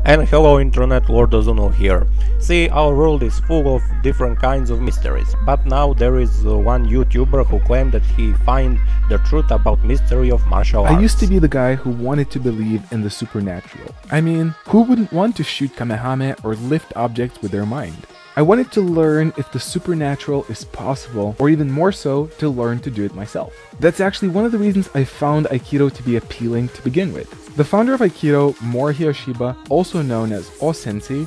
And hello internet, Lord Ozuno here. See, our world is full of different kinds of mysteries, but now there is one YouTuber who claimed that he find the truth about mystery of martial arts. I used to be the guy who wanted to believe in the supernatural. I mean, who wouldn't want to shoot Kamehameha or lift objects with their mind? I wanted to learn if the supernatural is possible, or even more so, to learn to do it myself. That's actually one of the reasons I found Aikido to be appealing to begin with. The founder of Aikido, Morihei Yoshiba, also known as O-Sensei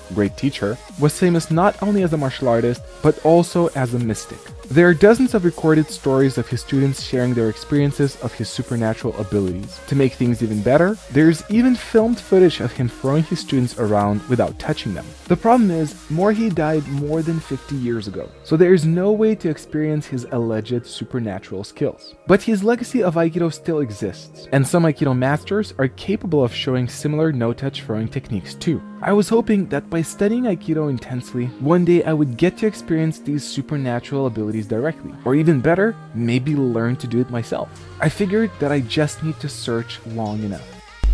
/ Great Teacher, was famous not only as a martial artist, but also as a mystic. There are dozens of recorded stories of his students sharing their experiences of his supernatural abilities. To make things even better, there's even filmed footage of him throwing his students around without touching them. The problem is, Morihei died more than 50 years ago, so there is no way to experience his alleged supernatural skills. But his legacy of Aikido still exists, and some Aikido masters are capable of showing similar no-touch throwing techniques too. I was hoping that by studying Aikido intensely, one day I would get to experience these supernatural abilities directly, or even better, maybe learn to do it myself. I figured that I just need to search long enough.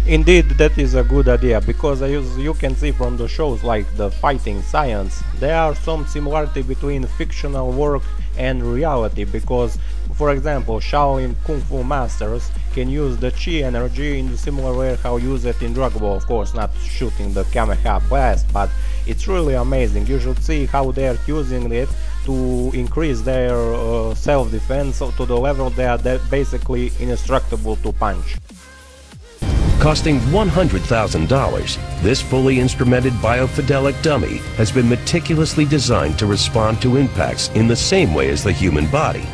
Indeed, that is a good idea, because as you can see from the shows like the Fighting Science, there are some similarity between fictional work and reality, because, for example, Shaolin Kung Fu masters can use the chi energy in the similar way how use it in Dragon Ball, of course not shooting the Kamehameha blast, but it's really amazing. You should see how they are using it to increase their self-defense to the level they are basically indestructible to punch. Costing $100,000, this fully instrumented biofidelic dummy has been meticulously designed to respond to impacts in the same way as the human body.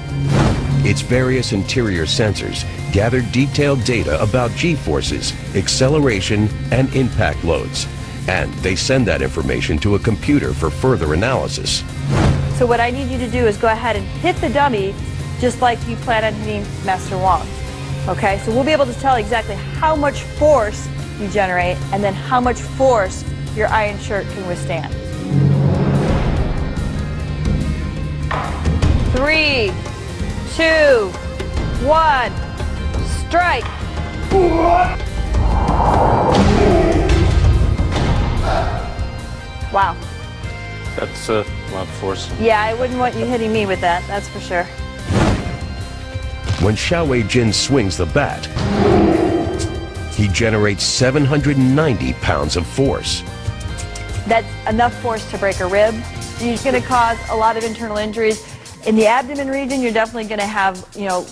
Its various interior sensors gather detailed data about G-forces, acceleration, and impact loads, and they send that information to a computer for further analysis. So what I need you to do is go ahead and hit the dummy just like you plan on hitting Master Wong. Okay, so we'll be able to tell exactly how much force you generate and then how much force your iron shirt can withstand. 3, 2, 1, strike! Wow. That's a lot of force. Yeah, I wouldn't want you hitting me with that, that's for sure. When Xiaowei Jin swings the bat, he generates 790 pounds of force. That's enough force to break a rib. It's going to cause a lot of internal injuries. In the abdomen region, you're definitely going to have,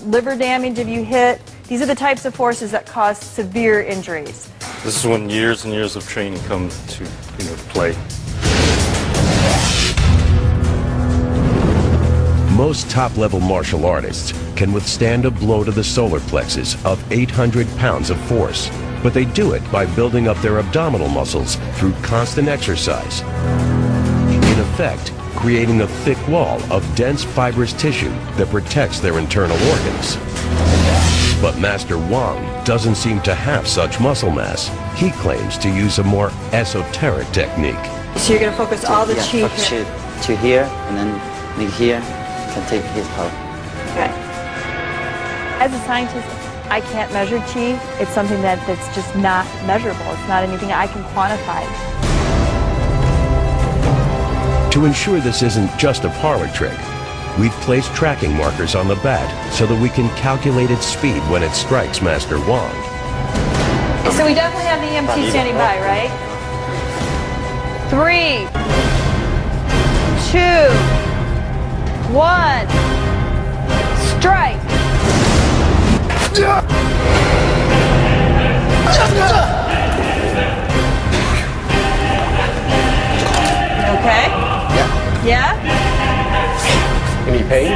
liver damage if you hit. These are the types of forces that cause severe injuries. This is when years and years of training come to play. Most top-level martial artists can withstand a blow to the solar plexus of 800 pounds of force, but they do it by building up their abdominal muscles through constant exercise. In effect, creating a thick wall of dense fibrous tissue that protects their internal organs. But Master Wong doesn't seem to have such muscle mass. He claims to use a more esoteric technique. So you're going to focus all the chi to here, and then make here. And take his power. Okay. As a scientist, I can't measure chi. It's something that's just not measurable. It's not anything I can quantify. To ensure this isn't just a parlor trick, we've placed tracking markers on the bat so that we can calculate its speed when it strikes Master Wong. So we definitely have the EMT standing by, right? 3, 2, 1, strike! Okay? Yeah? Any pain?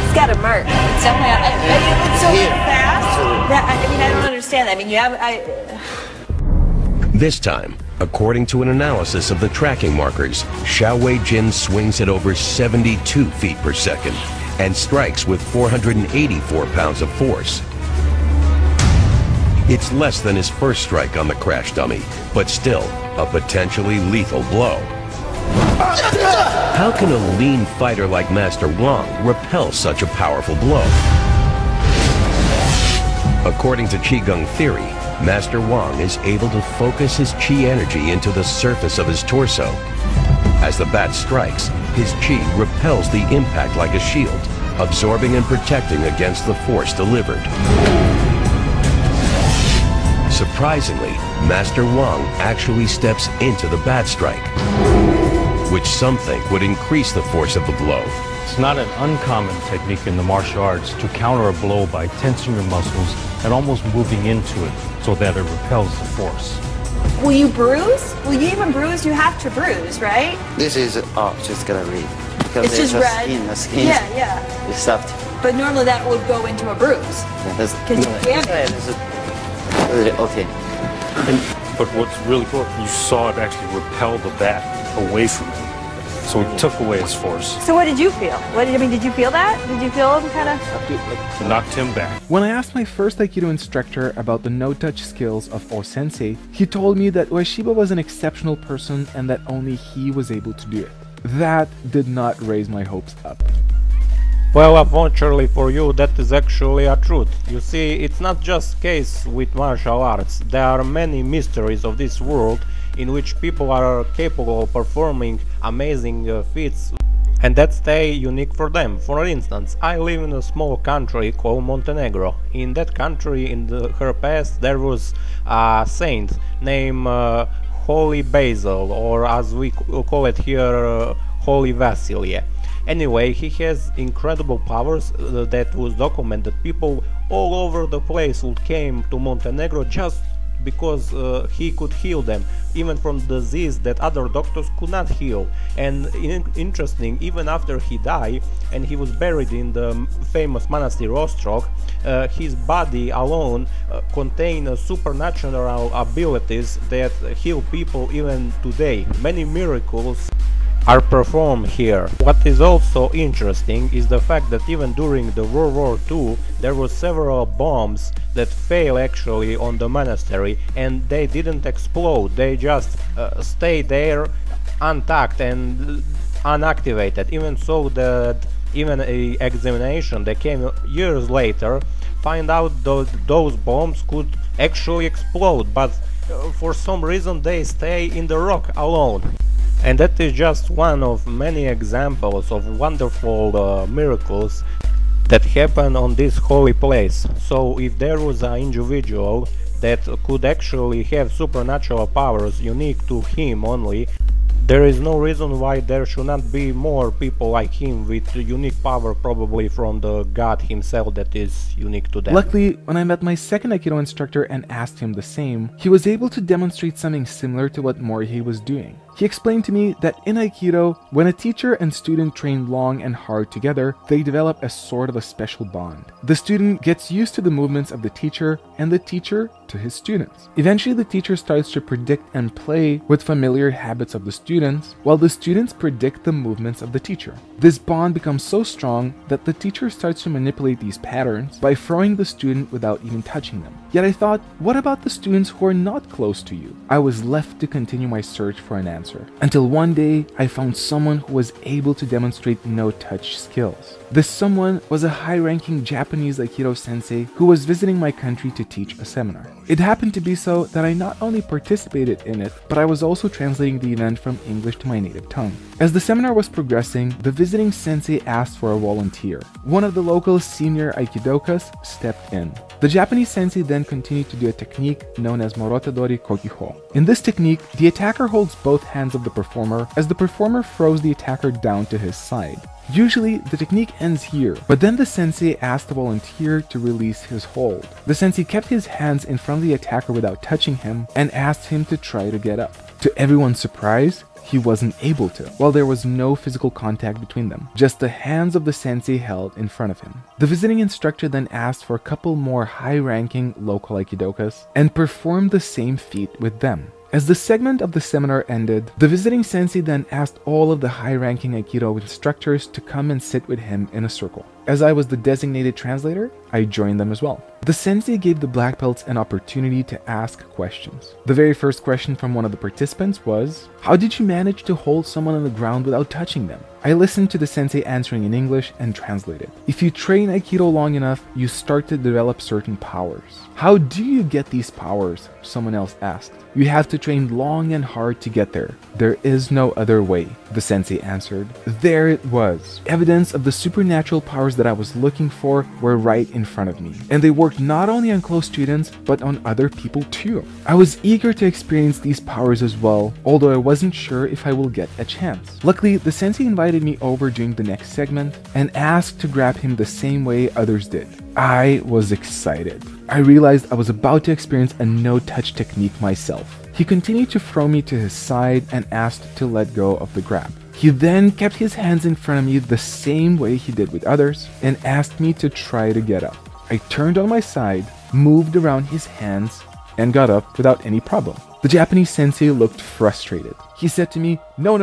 It's got a mark. It's definitely, it looks so fast. I don't understand that. I mean, you have, This time, according to an analysis of the tracking markers, Xiaowei Jin swings at over 72 feet per second and strikes with 484 pounds of force. It's less than his first strike on the crash dummy, but still a potentially lethal blow. How can a lean fighter like Master Wong repel such a powerful blow? According to Qigong theory, Master Wang is able to focus his chi energy into the surface of his torso. As the bat strikes, his chi repels the impact like a shield, absorbing and protecting against the force delivered. Surprisingly, Master Wang actually steps into the bat strike, which some think would increase the force of the blow. It's not an uncommon technique in the martial arts to counter a blow by tensing your muscles and almost moving into it so that it repels the force. Will you bruise? Will you even bruise? You have to bruise, right? This is just gonna read because It's just red. The skin Yeah. is soft. But normally that would go into a bruise. Yeah, that's Because you damage. okay. But what's really cool, you saw it actually repel the bat away from him. So it took away his force. So what did you feel? Did you feel that? Did you feel him kind of? Knocked him back. When I asked my first Aikido instructor about the no-touch skills of O-sensei, he told me that Ueshiba was an exceptional person and that only he was able to do it. That did not raise my hopes up. Well, unfortunately for you, that is actually a truth. You see, it's not just case with martial arts. There are many mysteries of this world in which people are capable of performing amazing feats and that stay unique for them. For instance, I live in a small country called Montenegro. In that country, in her past, there was a saint named Holy Basil, or as we call it here, Holy Vasilie. Anyway, he has incredible powers that was documented. People all over the place would came to Montenegro just because he could heal them, even from disease that other doctors could not heal. And interesting, even after he died and he was buried in the famous monastery Ostrog, his body alone contained supernatural abilities that heal people even today. Many miracles are performed here. What is also interesting is the fact that even during the World War II there were several bombs that failed actually on the monastery, and they didn't explode, they just stayed there intact and unactivated. Even so that even a examination that came years later find out those bombs could actually explode, but for some reason they stay in the rock alone. And that is just one of many examples of wonderful miracles that happen on this holy place. So if there was an individual that could actually have supernatural powers unique to him only, there is no reason why there should not be more people like him with unique power, probably from the god himself, that is unique to them. Luckily, when I met my second Aikido instructor and asked him the same, he was able to demonstrate something similar to what Morihei was doing. He explained to me that in Aikido, when a teacher and student train long and hard together, they develop a sort of a special bond. The student gets used to the movements of the teacher, and the teacher to his students. Eventually, the teacher starts to predict and play with familiar habits of the students, while the students predict the movements of the teacher. This bond becomes so strong that the teacher starts to manipulate these patterns by throwing the student without even touching them. Yet I thought, what about the students who are not close to you? I was left to continue my search for an answer, until one day I found someone who was able to demonstrate no-touch skills. This someone was a high-ranking Japanese Aikido sensei who was visiting my country to teach a seminar. It happened to be so that I not only participated in it, but I was also translating the event from English to my native tongue. As the seminar was progressing, the visiting sensei asked for a volunteer. One of the local senior Aikidokas stepped in. The Japanese sensei then continued to do a technique known as Morotadori Kokiho. In this technique, the attacker holds both hands of the performer as the performer throws the attacker down to his side. Usually, the technique ends here, but then the sensei asked the volunteer to release his hold. The sensei kept his hands in front of the attacker without touching him and asked him to try to get up. To everyone's surprise, he wasn't able to, while there was no physical contact between them, just the hands of the sensei held in front of him. The visiting instructor then asked for a couple more high-ranking local Aikidokas and performed the same feat with them. As the segment of the seminar ended, the visiting sensei then asked all of the high-ranking Aikido instructors to come and sit with him in a circle. As I was the designated translator, I joined them as well. The sensei gave the black belts an opportunity to ask questions. The very first question from one of the participants was, "How did you manage to hold someone on the ground without touching them?" I listened to the sensei answering in English and translated. If you train Aikido long enough, you start to develop certain powers. How do you get these powers? Someone else asked. You have to train long and hard to get there. There is no other way, the sensei answered. There it was. Evidence of the supernatural powers that I was looking for were right in front of me. And they worked not only on close students, but on other people too. I was eager to experience these powers as well, although I wasn't sure if I will get a chance. Luckily, the sensei invited me over during the next segment and asked to grab him the same way others did. I was excited. I realized I was about to experience a no-touch technique myself. He continued to throw me to his side and asked to let go of the grab. He then kept his hands in front of me the same way he did with others and asked me to try to get up. I turned on my side, moved around his hands, and got up without any problem. The Japanese sensei looked frustrated. He said to me, No,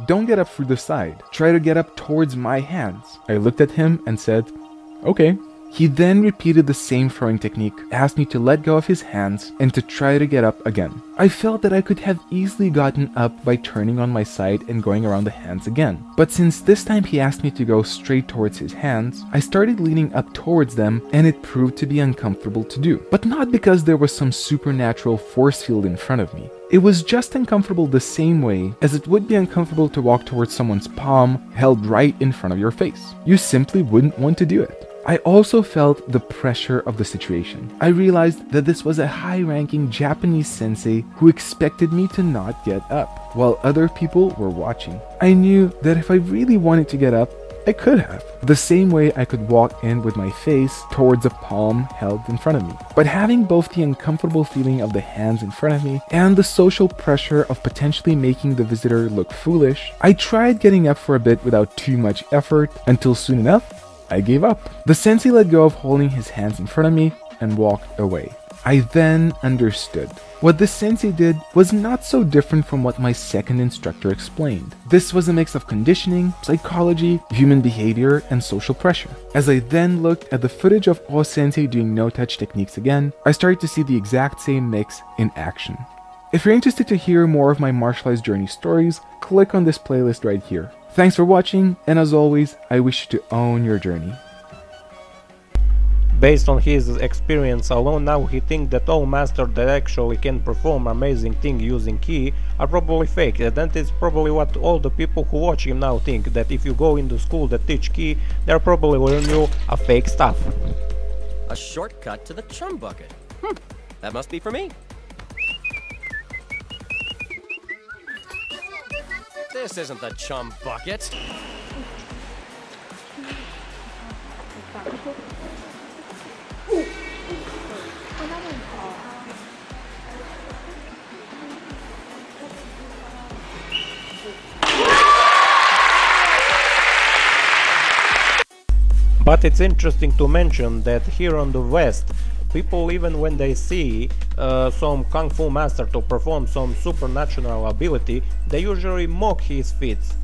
don't get up through the side. Try to get up towards my hands." I looked at him and said, "Okay." He then repeated the same throwing technique, asked me to let go of his hands and to try to get up again. I felt that I could have easily gotten up by turning on my side and going around the hands again. But since this time he asked me to go straight towards his hands, I started leaning up towards them and it proved to be uncomfortable to do. But not because there was some supernatural force field in front of me. It was just uncomfortable the same way as it would be uncomfortable to walk towards someone's palm held right in front of your face. You simply wouldn't want to do it. I also felt the pressure of the situation. I realized that this was a high-ranking Japanese sensei who expected me to not get up, while other people were watching. I knew that if I really wanted to get up, I could have. The same way I could walk in with my face towards a palm held in front of me. But having both the uncomfortable feeling of the hands in front of me and the social pressure of potentially making the visitor look foolish, I tried getting up for a bit without too much effort until soon enough, I gave up. The sensei let go of holding his hands in front of me and walked away. I then understood. What the sensei did was not so different from what my second instructor explained. This was a mix of conditioning, psychology, human behavior, and social pressure. As I then looked at the footage of O-sensei doing no-touch techniques again, I started to see the exact same mix in action. If you're interested to hear more of my martial arts journey stories, click on this playlist right here. Thanks for watching, and as always, I wish you to own your journey. Based on his experience alone, now he thinks that all masters that actually can perform amazing things using ki are probably fake, and that is probably what all the people who watch him now think, that if you go into school that teach ki, they're probably learning you a fake stuff. A shortcut to the chum bucket. That must be for me. This isn't the chum bucket. But it's interesting to mention that here on the West, people, even when they see some Kung Fu master to perform some supernatural ability, they usually mock his feats.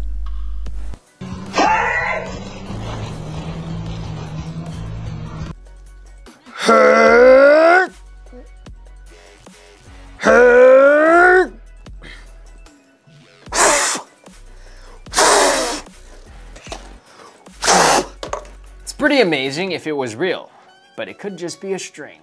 It's pretty amazing if it was real, but it could just be a string.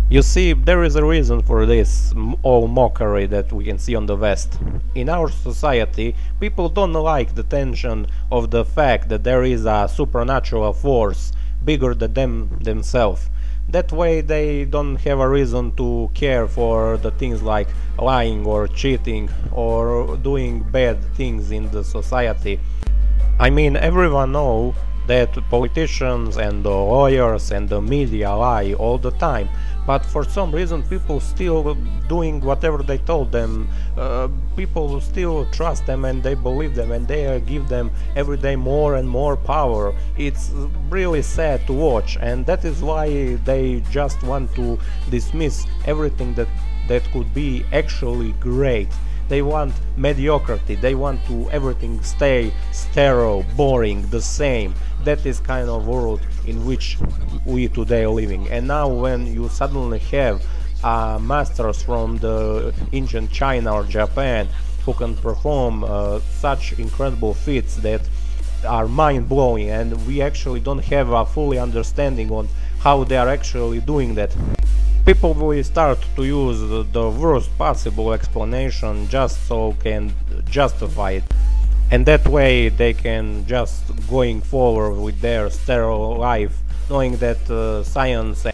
You see, there is a reason for this all mockery that we can see on the West. In our society, people don't like the tension of the fact that there is a supernatural force bigger than themselves. That way they don't have a reason to care for the things like lying or cheating or doing bad things in the society. I mean, everyone knows that politicians and the lawyers and the media lie all the time, but for some reason people still doing whatever they told them. People still trust them and they believe them, and they give them every day more and more power. It's really sad to watch, and that is why they just want to dismiss everything that could be actually great. They want mediocrity, they want to everything stay sterile, boring, the same. That is kind of world in which we today are living. And now when you suddenly have masters from the ancient China or Japan who can perform such incredible feats that are mind-blowing, and we actually don't have a fully understanding on how they are actually doing that, people will start to use the worst possible explanation just so can justify it, and that way they can just going forward with their sterile life, knowing that science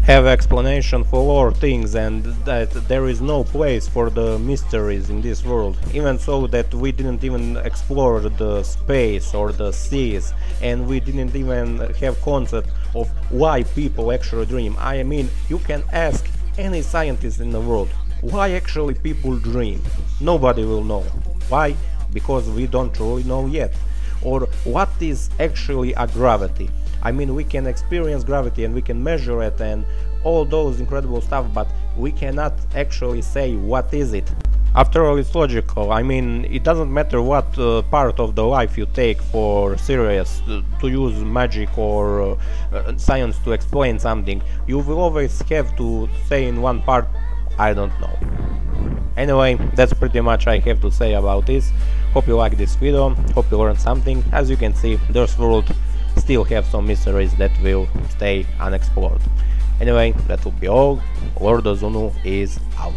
have explanation for all things and that there is no place for the mysteries in this world. Even so that we didn't even explore the space or the seas, and we didn't even have concept of why people actually dream. I mean, you can ask any scientist in the world why actually people dream. Nobody will know. Why? Because we don't truly know yet. Or what is actually a gravity? I mean, we can experience gravity and we can measure it and all those incredible stuff, but we cannot actually say what is it. After all, it's logical. I mean, it doesn't matter what part of the life you take for serious, to use magic or science to explain something. You will always have to say in one part, I don't know. Anyway, that's pretty much I have to say about this. Hope you like this video, hope you learned something. As you can see, this world still have some mysteries that will stay unexplored. Anyway, that will be all. Lord Ozunu is out.